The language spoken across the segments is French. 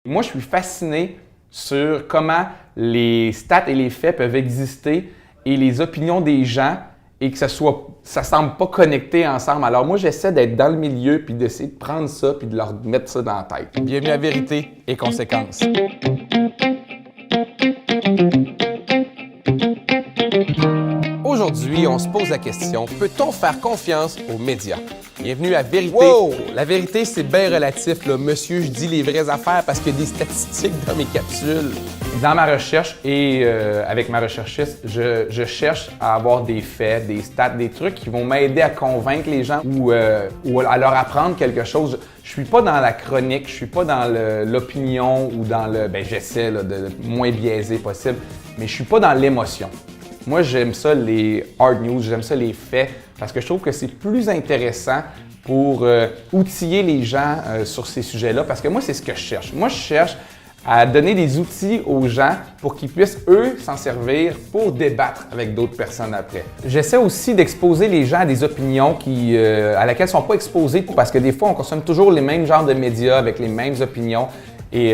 Moi, je suis fasciné sur comment les stats et les faits peuvent exister et les opinions des gens et que ça semble pas connecté ensemble. Alors moi, j'essaie d'être dans le milieu puis d'essayer de prendre ça puis de leur mettre ça dans la tête. Bienvenue à Vérité et Conséquences. Aujourd'hui, on se pose la question, peut-on faire confiance aux médias? Bienvenue à Vérité. Wow! La vérité, c'est bien relatif, là. Monsieur, je dis les vraies affaires parce qu'il y a des statistiques dans mes capsules. Dans ma recherche et avec ma recherchiste, je cherche à avoir des faits, des stats, des trucs qui vont m'aider à convaincre les gens ou à leur apprendre quelque chose. Je suis pas dans la chronique, je suis pas dans l'opinion ou dans le... j'essaie là, de moins biaisé possible, mais je suis pas dans l'émotion. Moi, j'aime ça les hard news, j'aime ça les faits, parce que je trouve que c'est plus intéressant pour outiller les gens sur ces sujets-là, parce que moi, c'est ce que je cherche. Moi, je cherche à donner des outils aux gens pour qu'ils puissent, eux, s'en servir pour débattre avec d'autres personnes après. J'essaie aussi d'exposer les gens à des opinions à laquelle ils ne sont pas exposés, parce que des fois, on consomme toujours les mêmes genres de médias avec les mêmes opinions. Et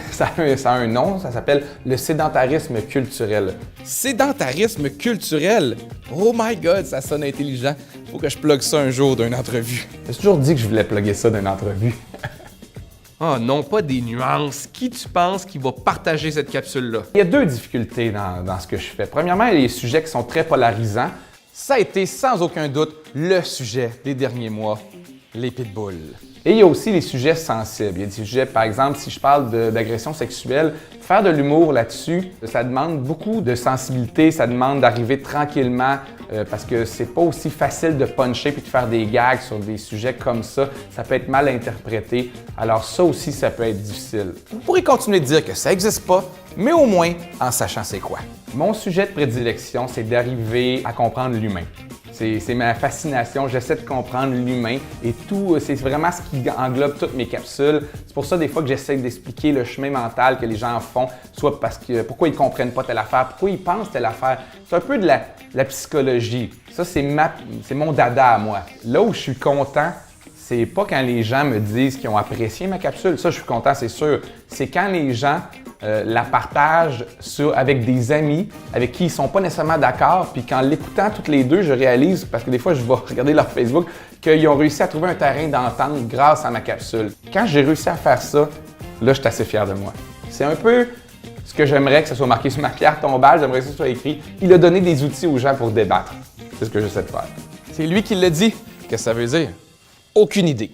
ça a un nom, ça s'appelle le sédentarisme culturel. Sédentarisme culturel? Oh my God, ça sonne intelligent. Faut que je plug ça un jour d'une entrevue. J'ai toujours dit que je voulais plugger ça d'une entrevue. Oh non, pas des nuances. Qui tu penses qui va partager cette capsule-là? Il y a deux difficultés dans ce que je fais. Premièrement, il y a les sujets qui sont très polarisants. Ça a été sans aucun doute le sujet des derniers mois, les pitbulls. Et il y a aussi les sujets sensibles. Il y a des sujets, par exemple, si je parle d'agression sexuelle, faire de l'humour là-dessus, ça demande beaucoup de sensibilité, ça demande d'arriver tranquillement parce que c'est pas aussi facile de puncher puis de faire des gags sur des sujets comme ça. Ça peut être mal interprété. Alors ça aussi, ça peut être difficile. Vous pourrez continuer de dire que ça n'existe pas, mais au moins en sachant c'est quoi. Mon sujet de prédilection, c'est d'arriver à comprendre l'humain. C'est ma fascination, j'essaie de comprendre l'humain et tout, c'est vraiment ce qui englobe toutes mes capsules. C'est pour ça des fois que j'essaie d'expliquer le chemin mental que les gens font, soit parce que pourquoi ils comprennent pas telle affaire, pourquoi ils pensent telle affaire. C'est un peu de la psychologie. Ça, c'est mon dada à moi. Là où je suis content, c'est pas quand les gens me disent qu'ils ont apprécié ma capsule. Ça, je suis content, c'est sûr. C'est quand les gens la partagent avec des amis avec qui ils sont pas nécessairement d'accord. Puis qu'en l'écoutant toutes les deux, je réalise, parce que des fois, je vais regarder leur Facebook, qu'ils ont réussi à trouver un terrain d'entente grâce à ma capsule. Quand j'ai réussi à faire ça, là, je suis assez fier de moi. C'est un peu ce que j'aimerais que ça soit marqué sur ma pierre tombale. J'aimerais que ça soit écrit. Il a donné des outils aux gens pour débattre. C'est ce que j'essaie de faire. C'est lui qui l'a dit. Qu'est-ce que ça veut dire? Aucune idée.